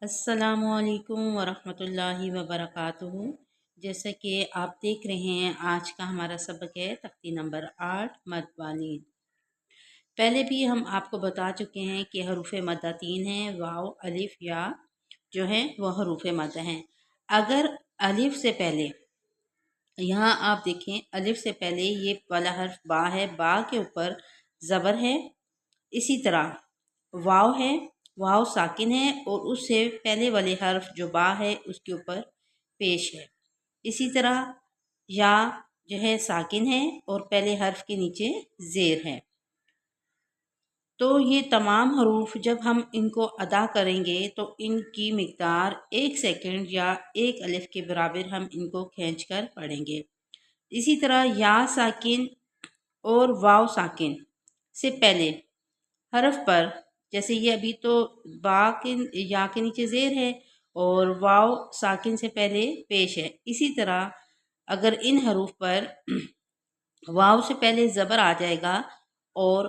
السلام علیکم ورحمۃ اللہ وبرکاتہ۔ جیسا کہ آپ دیکھ رہے ہیں، آج کا ہمارا سبق ہے تختی نمبر 8 مد والی۔ پہلے بھی ہم آپ کو بتا چکے ہیں کہ حروف مدہ 3 ہیں، واو، الف، یا جو ہیں وہ حروف مدہ ہیں۔ اگر الف سے پہلے، یہاں آپ دیکھیں الف سے پہلے یہ والا حرف با ہے، با کے اوپر زبر ہے۔ اسی طرح واو ہے، واو ساکن ہے اور اس سے پہلے والے حرف جو با ہے اس کے اوپر پیش ہے۔ اسی طرح یا جو ہے ساکن ہے اور پہلے حرف کے نیچے زیر ہے۔ تو یہ تمام حروف جب ہم ان کو ادا کریں گے تو ان کی مقدار 1 سیکنڈ یا 1 الف کے برابر ہم ان کو کھینچ کر پڑھیں گے۔ اسی طرح یا ساکن اور واو ساکن سے پہلے حرف پر، جیسے یہ ابھی تو با کے یا کے نیچے زیر ہے اور واو ساکن سے پہلے پیش ہے، اسی طرح اگر ان حروف پر واو سے پہلے زبر آ جائے گا اور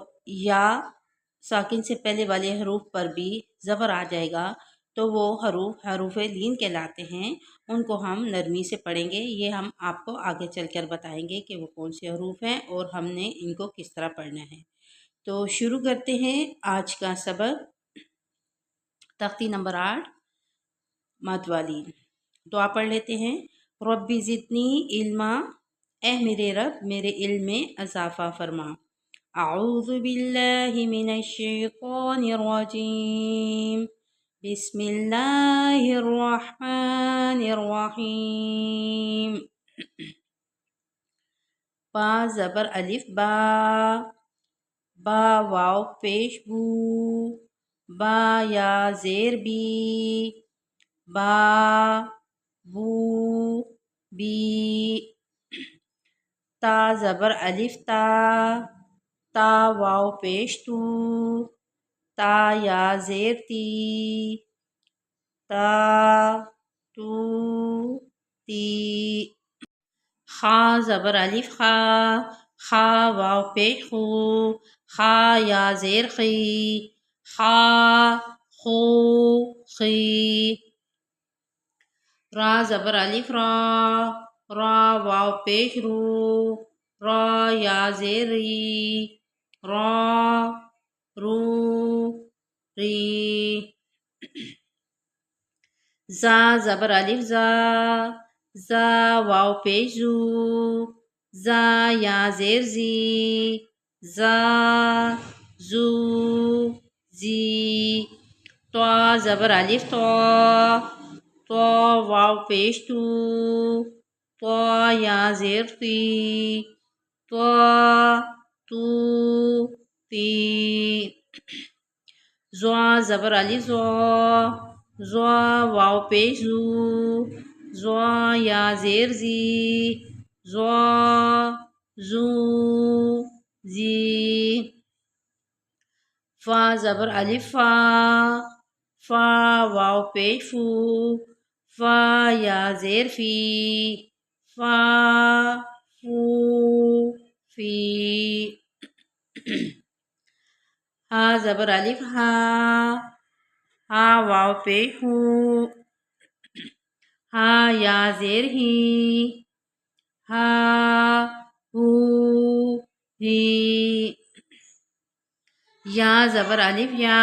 یا ساکن سے پہلے والے حروف پر بھی زبر آ جائے گا تو وہ حروف لین کہلاتے ہیں۔ ان کو ہم نرمی سے پڑھیں گے۔ یہ ہم آپ کو آگے چل کر بتائیں گے کہ وہ کون سے حروف ہیں اور ہم نے ان کو کس طرح پڑھنا ہے۔ تو شروع کرتے ہیں آج کا سبق تختی نمبر 8 مد والی۔ تو آپ پڑھ لیتے ہیں، ربی زدنی علما، اے میرے رب میرے علم میں اضافہ فرما۔ اعوذ باللہ من الشیطان الرجیم، بسم اللہ الرحمن الرحیم۔ با زبر الف با، با واو پیش بو، با یا زیر بی، با بو بی۔ تا زبر الف تا، تا واو پیش تو، تا یا زیر تی، تا تو تی۔ خا زبر الف خا، خا واو پیش خو، خا یا زیر خی، خا خو خی۔ را زبر الف را، را واو پیش رو، را یا زیر ری، را رو ری۔ زا زبر الف زا، زا واو پیش زو، زا یا زیر زی، زا زو زی۔ طا زبر الف طا، طا واو پیش تو، طا یا زیر تی، طا تو تی۔ زوا زبر الف زوا، زوا واو پیش زو، زوا یا زیر زی، زوا زو زی۔ فا زبر الف فا، فا واو پیش فو، فا یا زیر فی، فا فو فی۔ ہا زبر الف ہا، ہا واو پیش ہو، ہا یا زیر ہی، ہا ہو ہی۔ یا زبر الف یا،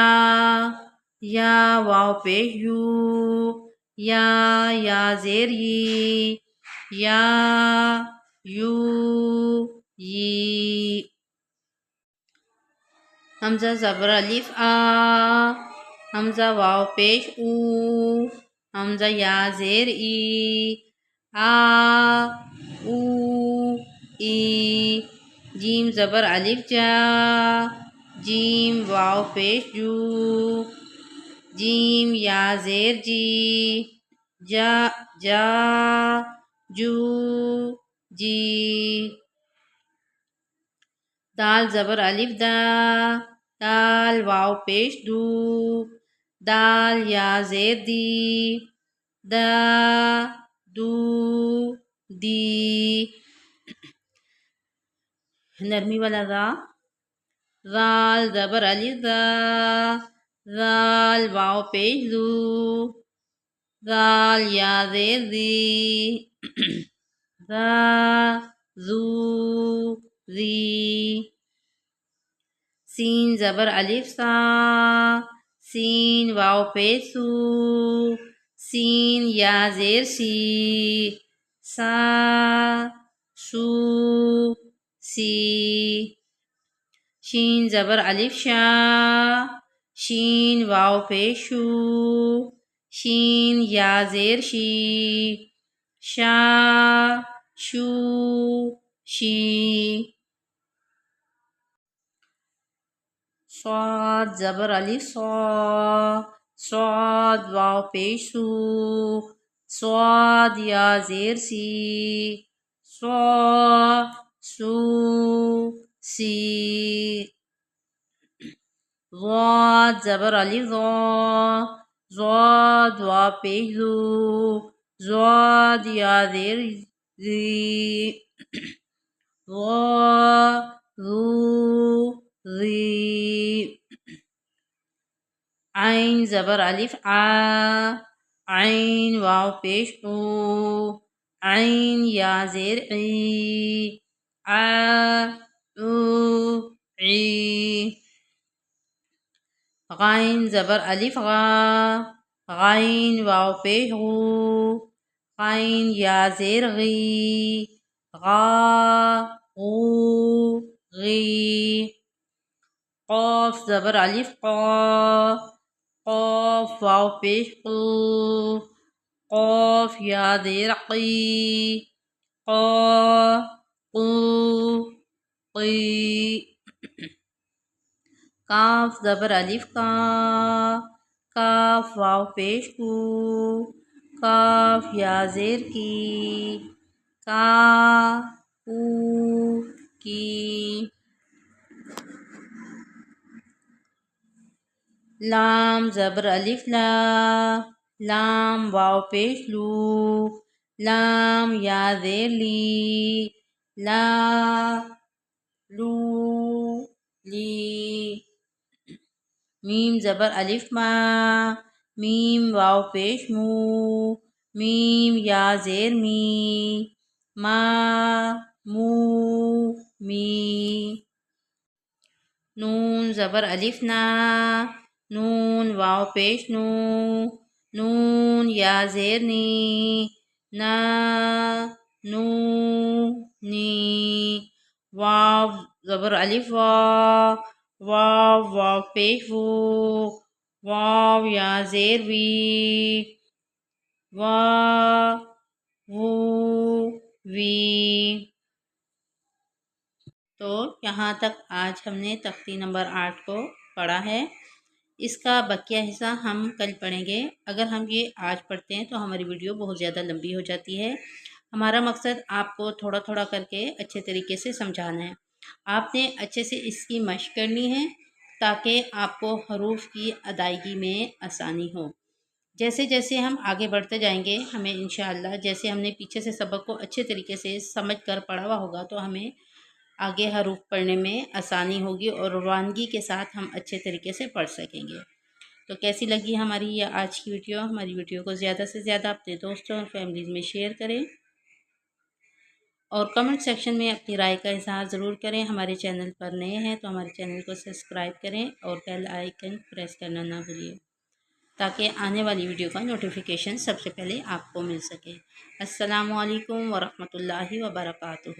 یا واو پیش یو، یا زیر یی، یا یو یی۔ حمزہ زبر الف آ، حمزہ واو پیش او، حمزہ یا زیر ای، آ او ای۔ جیم زبر الف جا، جیم واو پیش جو، جیم یا زیر جی، جا جا جو جی۔ دال زبر الف دا، دال واو پیش دو، دال یا زیر دی، دا دو دی۔ نرمی والا را، رال زبر الف دا، ذال واو پیش ذو، ذال یا زیر ذی، ذا ذو ذی، سین زبر الف سا، سین واو پیش سو، سین یا زیر سی، سا سو سی، شین زبر الف شا، شین واو پیش شو، شین یا زیر شی، شا شو شی، صاد زبر الف صا، صاد واو پیش سو، صاد یا زیر سی، صا سو سی، ضاد زبر الف ضا، ضاد واو پیش ذو، ضاد یا زیر ذی، ضا ذو ذی، عین زبر الف آ، عین واو پیش او، عین یا زیر عی، آ او عی، غین زبر الف غا، غین واو پیش غو، غین یا زیر غی، غا غو غی، قاف زبر الف قا، قاف واو پیش قو، قاف یا زیر قی، قا قو قی، کاف زبر الف کا، کاف واو پیش کو، کاف یا زیر کی، کا کو کی، لام زبر الف لا، لام واو پیش لو، لام یا زیر لی، لا لو لی، میم زبر الف ما، میم واو پیش مو، میم یا زیر می، ما مو می، نون زبر الف نا، نون واو پیش نو، نون یا زیر نی، نا نو نی، واو زبر الف وا، واو واو پیش وو، واو یا زیر وی، وا وو وی۔ تو یہاں تک آج ہم نے تختی نمبر 8 کو پڑھا ہے۔ اس کا بقیہ حصہ ہم کل پڑھیں گے۔ اگر ہم یہ آج پڑھتے ہیں تو ہماری ویڈیو بہت زیادہ لمبی ہو جاتی ہے۔ ہمارا مقصد آپ کو تھوڑا تھوڑا کر کے اچھے طریقے سے سمجھانا ہے۔ آپ نے اچھے سے اس کی مشق کرنی ہے تاکہ آپ کو حروف کی ادائیگی میں آسانی ہو۔ جیسے جیسے ہم آگے بڑھتے جائیں گے ہمیں انشاءاللہ جیسے ہم نے پیچھے سے سبق کو اچھے طریقے سے سمجھ کر پڑھا ہوا ہوگا تو ہمیں آگے حروف پڑھنے میں آسانی ہوگی اور روانگی کے ساتھ ہم اچھے طریقے سے پڑھ سکیں گے۔ تو کیسی لگی ہماری یہ آج کی ویڈیو؟ ہماری ویڈیو کو زیادہ سے زیادہ اپنے دوستوں اور فیملیز میں شیئر کریں اور کمنٹ سیکشن میں اپنی رائے کا اظہار ضرور کریں۔ ہمارے چینل پر نئے ہیں تو ہمارے چینل کو سبسکرائب کریں اور بیل آئیکن پریس کرنا نہ بھولیے تاکہ آنے والی ویڈیو کا نوٹیفیکیشن سب سے پہلے آپ کو مل سکے۔ السلام علیکم ورحمۃ اللہ وبرکاتہ۔